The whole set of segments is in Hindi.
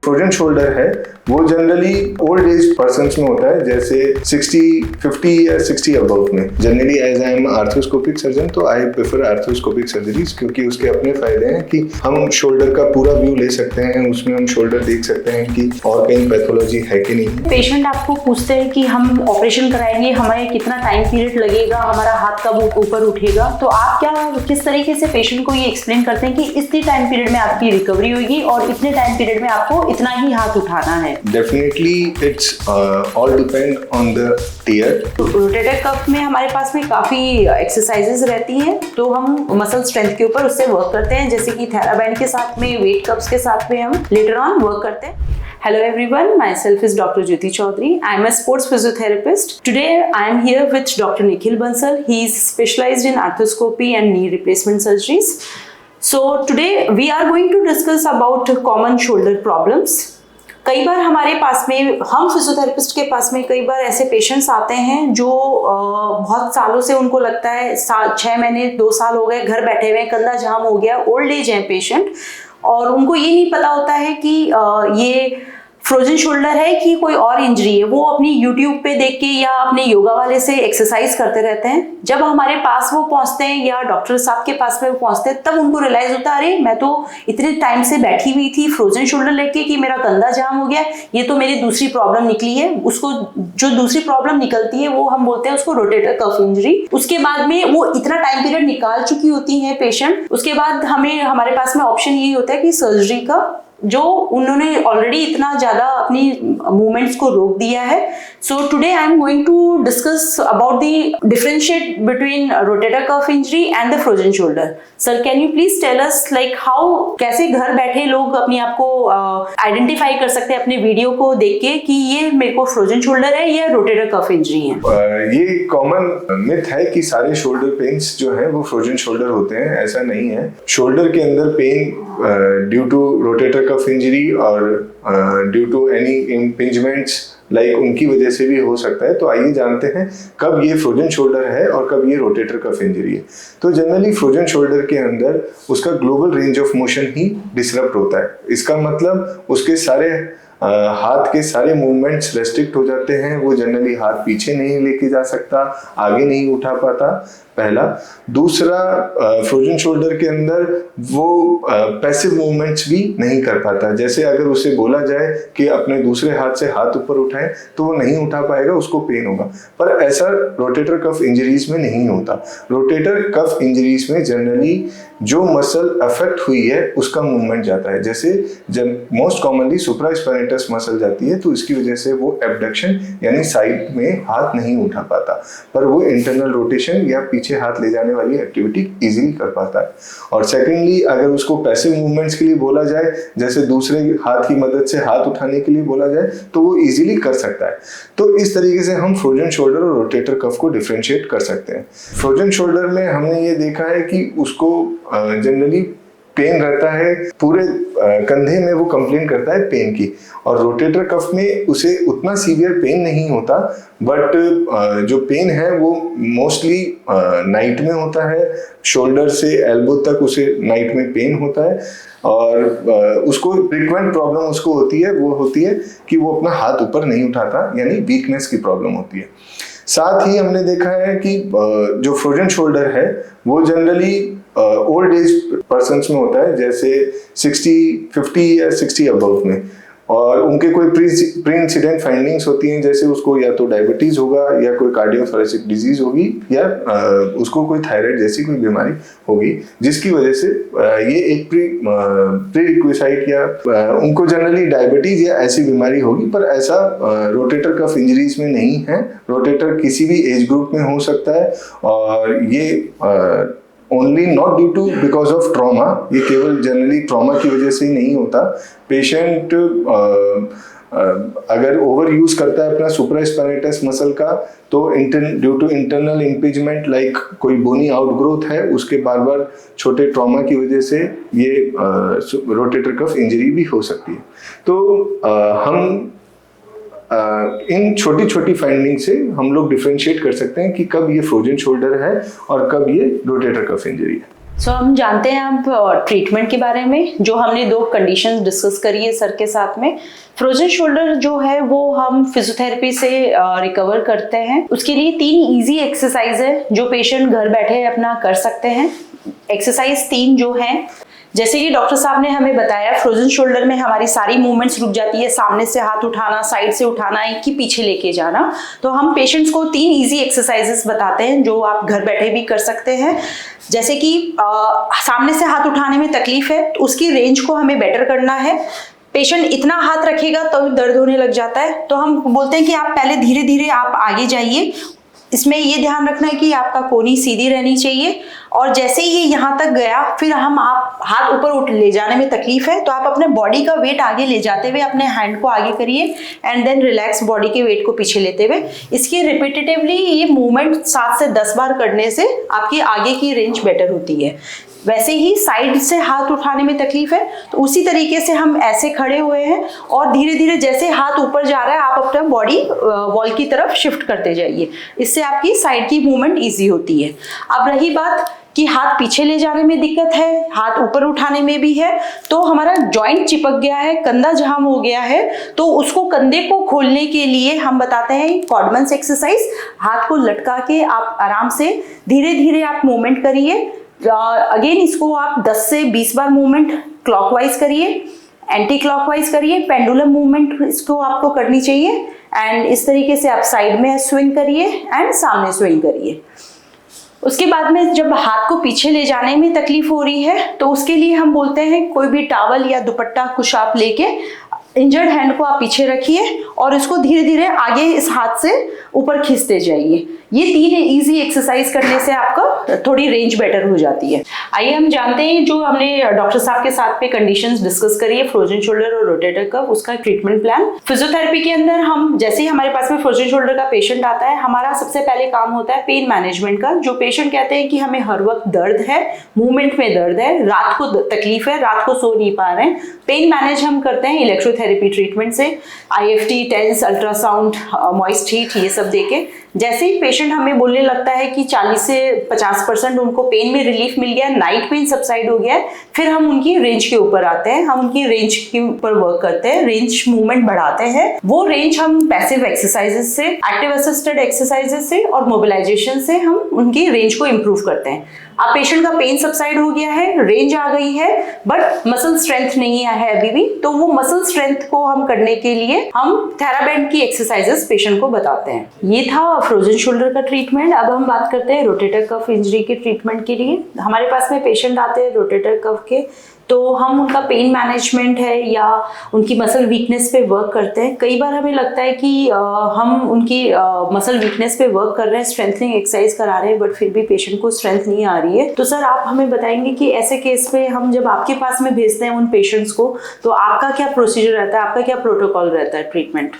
फ्रोजन शोल्डर है वो जनरली ओल्ड एज पर्सन्स में होता है, जैसे 50 या 60 अबव में। Generally as I am arthroscopic surgeon तो आई प्रेफर आर्थ्रोस्कोपिक सर्जरीज, क्योंकि उसके अपने फायदे हैं कि हम शोल्डर का पूरा व्यू ले सकते हैं, उसमें हम शोल्डर देख सकते हैं कि और कहीं पैथोलॉजी है कि नहीं। पेशेंट आपको पूछते हैं कि हम ऑपरेशन कराएंगे, हमें कितना टाइम पीरियड लगेगा, हमारा हाथ कब ऊपर उठेगा, तो आप किस तरीके से पेशेंट को ये एक्सप्लेन करते हैं कि इतने टाइम पीरियड में आपकी रिकवरी होगी और इतने टाइम पीरियड में आपको इतना ही हाथ उठाना है? Definitely it's all depend on the tear. Rotator cuff में हमारे पास में काफी एक्सरसाइजेस रहती हैं, तो हम मसल स्ट्रेंथ के ऊपर उससे वर्क करते हैं, जैसे कि थेराबैंड के साथ में, वेट कप्स के साथ में हम लेटर ऑन वर्क करते हैं। Hello everyone, myself is Dr. Jyoti Chaudhary. I am a sports physiotherapist. Today I am here with Dr. Nikhil Bansal. He is specialized in arthroscopy and knee replacement surgeries. So today we are going to discuss about common shoulder problems. कई बार हमारे पास में, हम फिजियोथेरेपिस्ट के पास में कई बार ऐसे पेशेंट्स आते हैं जो बहुत सालों से उनको लगता है 6 महीने 2 साल हो गए घर बैठे हुए, कंधा जाम हो गया, ओल्ड एज है पेशेंट, और उनको ये नहीं पता होता है कि ये फ्रोजन शोल्डर है कि कोई और इंजरी है। वो अपनी यूट्यूब पे देख के या अपने योगा वाले से एक्सरसाइज करते रहते हैं। जब हमारे पास वो पहुंचते हैं या डॉक्टर साहब के पास में वो पहुंचते हैं, तब उनको रियलाइज होता है, अरे मैं तो इतने टाइम से बैठी हुई थी फ्रोजन शोल्डर लेके कि मेरा कंधा जाम हो गया, ये तो मेरी दूसरी प्रॉब्लम निकली है। उसको जो दूसरी प्रॉब्लम निकलती है वो हम बोलते हैं उसको रोटेटर कफ इंजरी। उसके बाद में वो इतना टाइम पीरियड निकाल चुकी होती है पेशेंट, उसके बाद हमारे पास में ऑप्शन यही होता है कि सर्जरी का, जो उन्होंने ऑलरेडी इतना ज्यादा अपनी मूवमेंट्स को रोक दिया है। So today I am going to discuss about the differentiate between rotator cuff injury and the frozen shoulder. Sir, can you please tell us like how, कैसे घर बैठे लोग अपने आप को आइडेंटिफाई कर सकते हैं अपने वीडियो को देख के कि ये मेरे को फ्रोजन शोल्डर है या रोटेटर कफ इंजरी है? ये कॉमन मिथ है कि सारे शोल्डर पेन्स जो है वो फ्रोजन शोल्डर होते हैं। ऐसा नहीं है। शोल्डर के अंदर pain due to rotator cuff injury और due to any impingements like उनकी वजह से भी हो सकता है। तो आइए जानते हैं कब ये फ्रोजन शोल्डर है और कब ये रोटेटर कफ इंजरी है। तो जनरली फ्रोजन शोल्डर के अंदर उसका global range of motion he disrupt होता है। इसका मतलब उसके सारे हाथ के सारे मूवमेंट्स रेस्ट्रिक्ट हो जाते हैं। वो जनरली हाथ पीछे नहीं लेके जा सकता, आगे नहीं उठा पाता, पहला। दूसरा, फ्रोजन शोल्डर के अंदर वो पैसिव मूवमेंट्स भी नहीं कर पाता। जैसे अगर उसे बोला जाए कि अपने दूसरे हाथ से हाथ ऊपर उठाए तो वो नहीं उठा पाएगा, उसको पेन होगा। पर ऐसा रोटेटर कफ इंजरीज में नहीं होता। रोटेटर कफ इंजरीज में जनरली जो मसल अफेक्ट हुई है उसका मूवमेंट जाता है। जैसे जब मोस्ट कॉमनली सुप्रास्पाइनेटस मसल जाती है तो इसकी वजह से वो एबडक्शन यानी साइड में हाथ नहीं उठा पाता, पर वो इंटरनल रोटेशन या पीछे हाथ ले जाने वाली एक्टिविटी इजीली कर पाता है। और सेकेंडली, अगर उसको पैसिव मूवमेंट्स के लिए बोला जाए, जैसे दूसरे हाथ की मदद से हाथ उठाने के लिए बोला जाए, तो वो इजीली कर सकता है। तो इस तरीके से हम फ्रोजन शोल्डर और रोटेटर कफ को डिफरेंशिएट कर सकते हैं। फ्रोजन शोल्डर में हमने ये देखा है कि उसको जनरली पेन रहता है, पूरे कंधे में वो कंप्लेन करता है पेन की। और रोटेटर कफ में उसे उतना सीवियर पेन नहीं होता, बट जो पेन है वो मोस्टली नाइट में होता है। शोल्डर से एल्बो तक उसे नाइट में पेन होता है। और उसको फ्रीक्वेंट प्रॉब्लम उसको होती है, वो होती है कि वो अपना हाथ ऊपर नहीं उठाता, यानी वीकनेस की प्रॉब्लम होती है। साथ ही हमने देखा है कि जो फ्रोजन शोल्डर है वो जनरली ओल्ड एज पर्सन्स में होता है, जैसे 50 या 60 अबव में। और उनके कोई प्री इंसिडेंट फाइंडिंग्स होती हैं, जैसे उसको या तो डायबिटीज होगा या कोई कार्डियोथोरेसिक डिजीज होगी या उसको कोई थायराइड जैसी कोई बीमारी होगी, जिसकी वजह से ये एक प्री रिक्विसाइट या उनको जनरली डायबिटीज या ऐसी बीमारी होगी। पर ऐसा रोटेटर कफ इंजरीज में नहीं है। रोटेटर किसी भी एज ग्रुप में हो सकता है और ये only not due to because of trauma, ये केवल जनरली ट्रॉमा की वजह से ही नहीं होता। पेशेंट अगर ओवर यूज करता है अपना सुप्रास्पाइनेटस मसल का, तो due to internal impingement like कोई बोनी आउटग्रोथ है, उसके बार बार छोटे ट्रॉमा की वजह से ये रोटेटर कफ इंजरी भी हो सकती है। तो हम इन छोटी छोटी फाइंडिंग से हम लोग डिफरेंशिएट कर सकते हैं कि कब ये फ्रोजन शोल्डर है और कब ये रोटेटर कफ इंजरी है। सो हम जानते हैं अब ट्रीटमेंट के बारे में, जो हमने 2 कंडीशंस डिस्कस करी है सर के साथ में। फ्रोजन शोल्डर जो है वो हम फिजियोथेरेपी से रिकवर करते हैं। उसके लिए 3 इजी एक्सरसाइज है जो पेशेंट घर बैठे अपना कर सकते हैं। एक्सरसाइज 3 जो है, जैसे कि डॉक्टर साहब ने हमें बताया, फ्रोजन शोल्डर में हमारी सारी मूवमेंट्स रुक जाती है, सामने से हाथ उठाना, साइड से उठाना, एक ही पीछे लेके जाना। तो हम पेशेंट्स को 3 इजी एक्सरसाइजेस बताते हैं जो आप घर बैठे भी कर सकते हैं। जैसे कि सामने से हाथ उठाने में तकलीफ है तो उसकी रेंज को हमें बेटर करना है। पेशेंट इतना हाथ रखेगा तो दर्द होने लग जाता है, तो हम बोलते हैं कि आप पहले धीरे धीरे आप आगे जाइए। इसमें ये ध्यान रखना है कि आपका कोहनी सीधी रहनी चाहिए, और जैसे ही ये यहाँ तक गया, फिर आप हाथ ऊपर ले जाने में तकलीफ है तो आप अपने बॉडी का वेट आगे ले जाते हुए अपने हैंड को आगे करिए एंड देन रिलैक्स बॉडी के वेट को पीछे लेते हुए। इसकी रिपीटेटिवली ये मूवमेंट 7 से 10 बार करने से आपकी आगे की रेंज बेटर होती है। वैसे ही साइड से हाथ उठाने में तकलीफ है तो उसी तरीके से हम ऐसे खड़े हुए हैं और धीरे धीरे जैसे हाथ ऊपर जा रहा है आप अपना बॉडी वॉल की तरफ शिफ्ट करते जाइए। इससे आपकी साइड की मूवमेंट इजी होती है। अब रही बात कि हाथ पीछे ले जाने में दिक्कत है, हाथ ऊपर उठाने में भी है, तो हमारा जॉइंट चिपक गया है, कंधा जाम हो गया है, तो उसको कंधे को खोलने के लिए हम बताते हैं कॉडमन्स एक्सरसाइज। हाथ को लटका के आप आराम से धीरे धीरे आप मूवमेंट करिए। अगेन इसको आप 10 से 20 बार मूवमेंट क्लॉकवाइज करिए, एंटी क्लॉकवाइज करिए, पेंडुलम मूवमेंट इसको आपको करनी चाहिए। एंड इस तरीके से आप साइड में स्विंग करिए एंड सामने स्विंग करिए। उसके बाद में जब हाथ को पीछे ले जाने में तकलीफ हो रही है तो उसके लिए हम बोलते हैं कोई भी टॉवल या दुपट्टा कुछ आप लेके इंजर्ड हैंड को आप पीछे रखिए और इसको धीरे धीरे आगे इस हाथ से ऊपर खींचते जाइए। ये 3 इजी एक्सरसाइज करने से आपका थोड़ी रेंज बेटर हो जाती है। आइए हम जानते हैं जो हमने डॉक्टर साहब के साथ पे कंडीशंस डिस्कस करी है, फ्रोजन शोल्डर और रोटेटर कफ, उसका ट्रीटमेंट प्लान। फिजियोथेरेपी के अंदर हम जैसे ही हमारे पास में फ्रोजन शोल्डर का पेशेंट आता है, हमारा सबसे पहले काम होता है पेन मैनेजमेंट का। जो पेशेंट कहते हैं कि हमें हर वक्त दर्द है, मूवमेंट में दर्द है, रात को तकलीफ है, रात को सो नहीं पा रहे हैं, पेन मैनेज हम करते हैं इलेक्ट्रोथेरेपी ट्रीटमेंट से, IFT, TENS, ultrasound, moist heat, ये सब देके। जैसे ही पेशेंट हमें बोलने लगता है कि 40 से 50% उनको पेन में रिलीफ मिल गया, नाइट पेन सबसाइड हो गया है, फिर हम उनकी रेंज के ऊपर आते हैं, हम उनकी रेंज के ऊपर वर्क करते हैं, रेंज मूवमेंट बढ़ाते हैं। वो रेंज हम पैसिव एक्सरसाइजेस से, एक्टिव असिस्टेड एक्सरसाइजेस से और मोबिलाइजेशन से हम उनकी रेंज को इम्प्रूव करते हैं। अब पेशेंट का पेन सबसाइड हो गया है, रेंज आ गई है, बट मसल स्ट्रेंथ नहीं आया है अभी भी, तो वो मसल स्ट्रेंथ को हम करने के लिए हम थेराबैंड की एक्सरसाइजेस पेशेंट को बताते हैं। ये था फ्रोजन शोल्डर का ट्रीटमेंट। अब हम बात करते हैं रोटेटर कफ इंजरी के ट्रीटमेंट के लिए। हमारे पास में पेशेंट आते हैं रोटेटर कफ के, तो हम उनका पेन मैनेजमेंट है या उनकी मसल वीकनेस पे वर्क करते हैं। कई बार हमें लगता है कि हम उनकी मसल वीकनेस पे वर्क कर रहे हैं, स्ट्रेंथनिंग एक्सरसाइज करा रहे हैं, बट फिर भी पेशेंट को स्ट्रेंथ नहीं आ रही है। तो सर आप हमें बताएंगे कि ऐसे केस पे हम जब आपके पास में भेजते हैं उन पेशेंट्स को, तो आपका क्या प्रोसीजर रहता है, आपका क्या प्रोटोकॉल रहता है ट्रीटमेंट?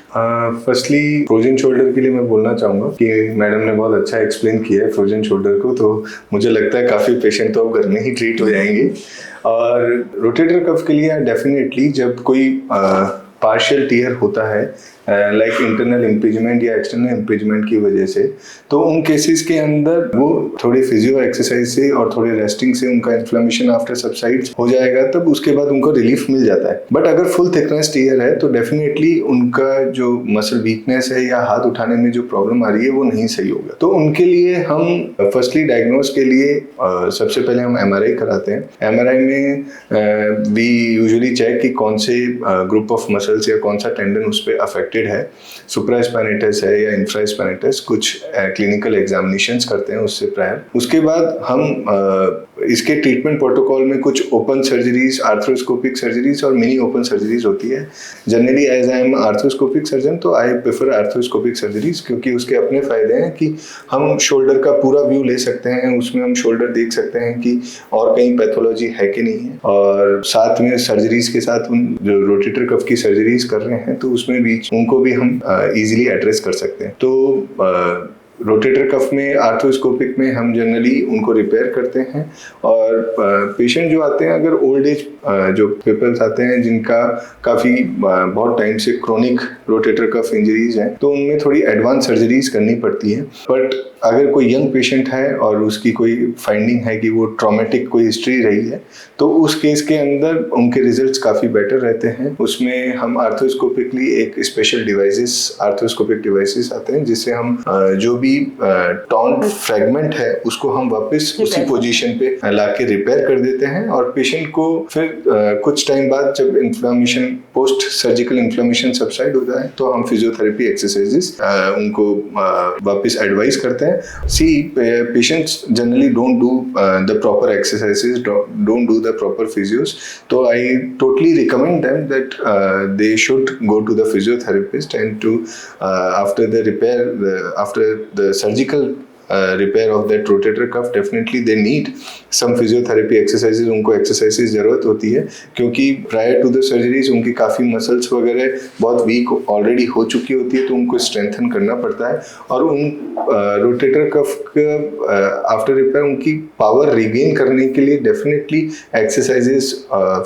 फर्स्टली फ्रोजन शोल्डर के लिए मैं बोलना चाहूँगा कि मैडम ने बहुत अच्छा एक्सप्लेन किया है फ्रोजन शोल्डर को, तो मुझे लगता है काफ़ी पेशेंट तो अब घर में ही ट्रीट हो जाएंगे। और रोटेटर कफ के लिए डेफिनेटली जब कोई पार्शियल टीयर होता है, लाइक इंटरनल इम्पीजमेंट या एक्सटर्नल इम्पीजमेंट की वजह से, तो उन केसेस के अंदर वो थोड़ी फिजियो एक्सरसाइज से और थोड़ी रेस्टिंग से उनका इन्फ्लेमेशन आफ्टर सबसाइड हो जाएगा, तब उसके बाद उनको रिलीफ मिल जाता है। बट अगर फुल थिकनेस टीयर है तो डेफिनेटली उनका जो मसल वीकनेस है या हाथ उठाने में जो प्रॉब्लम आ रही है वो नहीं सही होगा। तो उनके लिए हम फर्स्टली डायग्नोज के लिए सबसे पहले हम MRI कराते हैं। MRI में वी यूजुअली चेक कि कौन से ग्रुप ऑफ मसल्स या कौन सा टेंडन उस पर अफेक्टेड है, सुप्रास्पाइनेटस है या इंफ्रास्पाइनेटस, कुछ क्लिनिकल एग्जामिनेशंस करते हैं उससे प्रायर। उसके बाद हम इसके ट्रीटमेंट प्रोटोकॉल में कुछ ओपन सर्जरीज, आर्थ्रोस्कोपिक सर्जरीज और मिनी ओपन सर्जरीज होती है। Generally as I am arthroscopic surgeon तो आई प्रेफर आर्थ्रोस्कोपिक सर्जरीज, क्योंकि उसके अपने फायदे हैं कि हम शोल्डर का पूरा व्यू ले सकते हैं, उसमें हम शोल्डर देख सकते हैं कि और कहीं पैथोलॉजी है कि नहीं है, और साथ में सर्जरीज के साथ उन जो रोटेटर कफ की सर्जरीज कर रहे हैं तो उसमें भी उनको भी हम इजीली एड्रेस कर सकते हैं। तो रोटेटर कफ में, आर्थ्रोस्कोपिक में हम जनरली उनको रिपेयर करते हैं। और पेशेंट जो आते हैं, अगर ओल्ड एज जो पीपल्स आते हैं जिनका काफ़ी बहुत टाइम से क्रोनिक रोटेटर कफ इंजरीज हैं, तो उनमें थोड़ी एडवांस सर्जरीज करनी पड़ती हैं। बट अगर कोई यंग पेशेंट है और उसकी कोई फाइंडिंग है कि वो ट्रॉमेटिक कोई हिस्ट्री रही है, तो उस केस के अंदर उनके रिजल्ट्स काफ़ी बेटर रहते हैं। उसमें हम आर्थोस्कोपिकली एक स्पेशल आर्थोस्कोपिक डिवाइसेस आते हैं, जिससे हम जो भी टॉर्न फ्रेगमेंट है उसको हम वापस उसी पोजीशन पे लाके रिपेयर कर देते हैं, और पेशेंट को फिर कुछ टाइम बाद जब inflammation, post surgical inflammation subside होता है, तो हम फिजियोथेरेपी एक्सरसाइजेस उनको वापस एडवाइस करते हैं। Patients generally don't do the proper exercises, don't do the proper physios, तो I totally recommend them that they should go to the physiotherapist, and to after the surgical repair of that rotator cuff, definitely they need some physiotherapy exercises. उनको एक्सरसाइजेज ज़रूरत होती है, क्योंकि प्रायर टू द सर्जरीज उनकी काफ़ी मसल्स वगैरह बहुत वीक ऑलरेडी हो चुकी होती है, तो उनको स्ट्रेंथन करना पड़ता है, और उन रोटेटर कफ का आफ्टर रिपेयर उनकी पावर रिगेन करने के लिए डेफिनेटली एक्सरसाइजेज,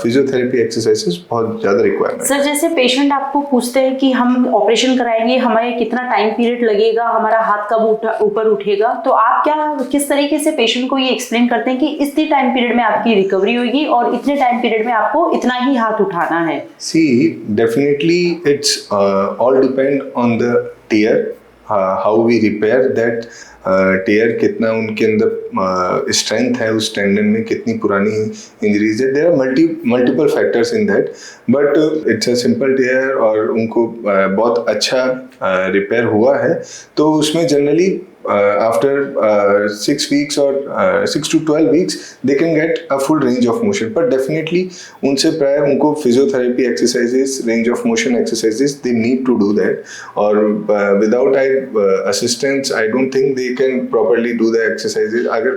फिजियोथेरेपी एक्सरसाइजेज बहुत ज़्यादा रिक्वायरमेंट। सर, जैसे पेशेंट आपको पूछते हैं कि हम ऑपरेशन कराएंगे, हमें कितना टाइम पीरियड लगेगा, हमारा हाथ कब ऊपर उठेगा, तो आप किस तरीके से पेशेंट को ये एक्सप्लेन करते हैं कि इतने टाइम पीरियड में आपकी रिकवरी होगी और इतने टाइम पीरियड में आपको इतना ही हाथ उठाना है? Definitely it's all depend on the tear, how we repair that tear, कितना उनके अंदर स्ट्रेंथ है उस टेंडन में, कितनी पुरानी इंजरीज है। There are multiple factors in that, but it's a simple tear और उनको बहुत अच्छा रिपेयर हुआ है, तो उसमें generally after 6 weeks or 6 to 12 weeks they can get a full range of motion, but definitely उनसे प्राय उनको physiotherapy exercises, range of motion exercises, they need to do that, और without assistance I don't think they can properly do the exercises। अगर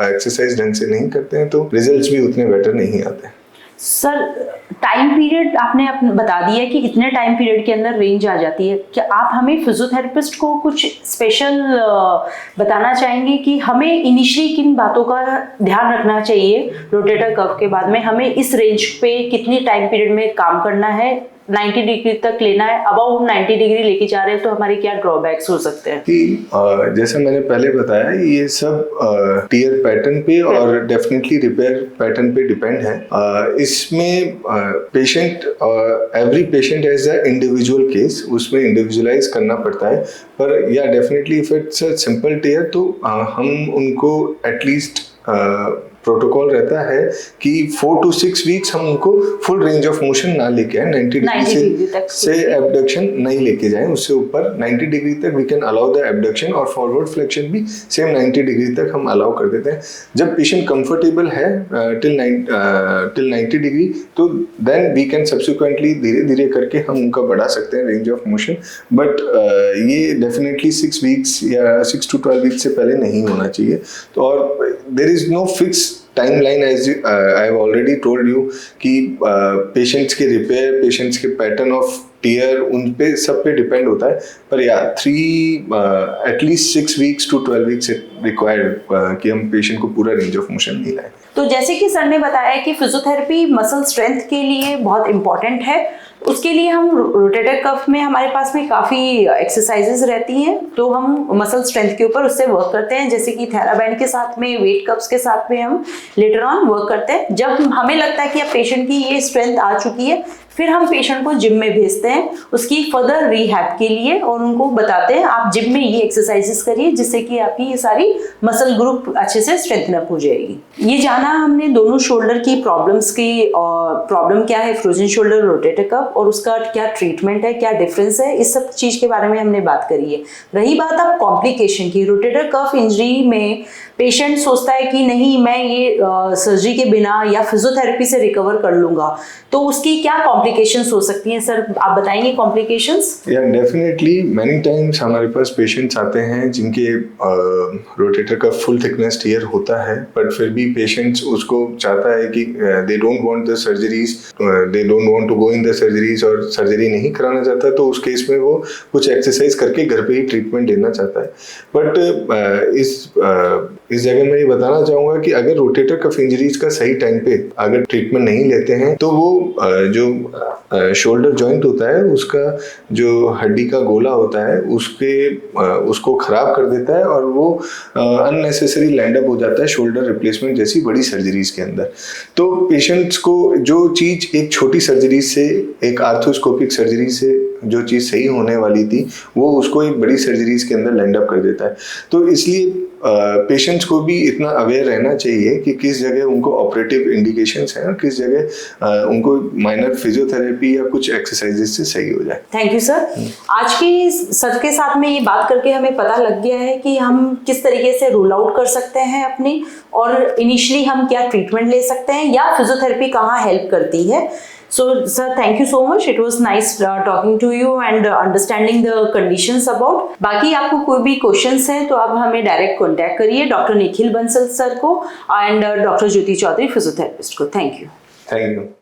एक्सरसाइज ढंग से नहीं करते हैं तो रिजल्ट्स भी उतने बेटर नहीं आते। सर, टाइम पीरियड आपने बता दिया कि इतने टाइम पीरियड के अंदर रेंज आ जाती है, क्या आप हमें फिजियोथेरेपिस्ट को कुछ स्पेशल बताना चाहेंगे कि हमें इनिशियली किन बातों का ध्यान रखना चाहिए? रोटेटर कफ के बाद में हमें इस रेंज पे कितनी टाइम पीरियड में काम करना है, 90 डिग्री तक लेना है, अबाउट 90 डिग्री लेके जा रहे हैं तो हमारे क्या ड्रॉबैक्स हो सकते हैं? कि जैसे मैंने पहले बताया, ये सब टीयर पैटर्न पे और डेफिनेटली रिपेयर पैटर्न पे डिपेंड है। इसमें patient, every patient as a individual case, उसमें इंडिविजुअलाइज करना पड़ता है, पर या definitely if it's a simple tear तो हम उनको एटलीस्ट प्रोटोकॉल रहता है कि 4 to 6 वीक्स हम उनको फुल रेंज ऑफ मोशन ना लेके आए, 90 डिग्री से एबडक्शन नहीं लेके जाएं, उससे ऊपर 90 डिग्री तक we can allow the abduction, और फॉरवर्ड फ्लेक्शन भी सेम 90 डिग्री तक हम अलाउ कर देते हैं। जब पेशेंट कंफर्टेबल है टिल 90 डिग्री, तो देन वी कैन सब्सिक्वेंटली धीरे धीरे करके हम उनका बढ़ा सकते हैं रेंज ऑफ मोशन, बट ये डेफिनेटली 6 वीक्स या 6 to 12 वीक्स से पहले नहीं होना चाहिए। तो और there is no fix timeline, as I have already told you कि पेशेंट्स के रिपेयर, पेशेंट्स के पैटर्न ऑफ टीयर, उन पे सब पे डिपेंड होता है, पर या at least 6 weeks to 12 weeks required कि हम पेशेंट को पूरा रेंज ऑफ मोशन नहीं लाएं। तो जैसे कि सर ने बताया कि फिजियोथेरेपी मसल स्ट्रेंथ के लिए बहुत इंपॉर्टेंट है, उसके लिए हम रोटेटर कफ में हमारे पास में काफ़ी एक्सरसाइजेज रहती हैं, तो हम मसल स्ट्रेंथ के ऊपर उससे वर्क करते हैं, जैसे कि थेराबैंड के साथ में, वेट कप्स के साथ में हम लेटर ऑन वर्क करते हैं। जब हमें लगता है कि अब पेशेंट की ये स्ट्रेंथ आ चुकी है, फिर हम पेशेंट को जिम में भेजते हैं उसकी फर्दर रिहैब के लिए, और उनको बताते हैं आप जिम में ये एक्सरसाइजेस करिए, जिससे कि आपकी ये सारी मसल ग्रुप अच्छे से स्ट्रेंथन अप हो जाएगी। ये जाना हमने दोनों शोल्डर की प्रॉब्लम्स की, प्रॉब्लम क्या है फ्रोजन शोल्डर, रोटेटर कफ, और उसका क्या ट्रीटमेंट है, क्या डिफरेंस है, इस सब चीज़ के बारे में हमने बात करी है। रही बात अब कॉम्प्लिकेशन की, रोटेटर कफ इंजरी में पेशेंट सोचता है कि नहीं मैं ये सर्जरी के बिना या फिजियोथेरेपी से रिकवर कर लूंगा, तो उसकी क्या कॉम्प्लिकेशंस हो सकती हैं? सर आप बताएंगे कॉम्प्लिकेशंस? या डेफिनेटली मेनी टाइम्स हमारे पास पेशेंट्स आते हैं जिनके रोटेटर का फुल थिकनेस टीयर होता है, बट फिर भी पेशेंट्स उसको चाहता है कि they don't want the surgeries, they don't want to go in the surgeries, और सर्जरी नहीं कराना चाहता, तो उस केस में वो कुछ एक्सरसाइज करके घर पे ही ट्रीटमेंट देना चाहता है। बट इस इस जगह मैं ये बताना चाहूँगा कि अगर रोटेटर कफ इंजरीज का सही टाइम पे अगर ट्रीटमेंट नहीं लेते हैं तो वो जो शोल्डर जॉइंट होता है उसका जो हड्डी का गोला होता है उसको खराब कर देता है और वो अननेसेसरी लैंड अप हो जाता है शोल्डर रिप्लेसमेंट जैसी बड़ी सर्जरीज के अंदर। तो पेशेंट्स को जो चीज़ एक छोटी सर्जरी से, एक आर्थोस्कोपिक सर्जरी से जो चीज़ सही होने वाली थी वो उसको एक बड़ी सर्जरीज के अंदर लैंड अप कर देता है। तो इसलिए पेशेंट्स को भी इतना अवेयर रहना चाहिए कि किस जगह उनको ऑपरेटिव इंडिकेशंस हैं और किस जगह उनको माइनर फिजियोथेरेपी या कुछ एक्सरसाइजेस से सही हो जाए। Thank you sir. आज की सर के साथ में ये बात करके हमें पता लग गया है कि हम किस तरीके से रूल आउट कर सकते हैं अपनी, और इनिशियली हम क्या ट्रीटमेंट ले सकते हैं या फिजियोथेरेपी कहाँ हेल्प करती है। So, sir, thank you so much. It was nice talking to you and understanding the conditions about. बाकी आपको कोई भी क्वेश्चंस हैं तो आप हमें डायरेक्ट कांटेक्ट करिए डॉक्टर निखिल बंसल सर को and doctor Jyoti Chaudhary physiotherapist को। Thank you. Thank you.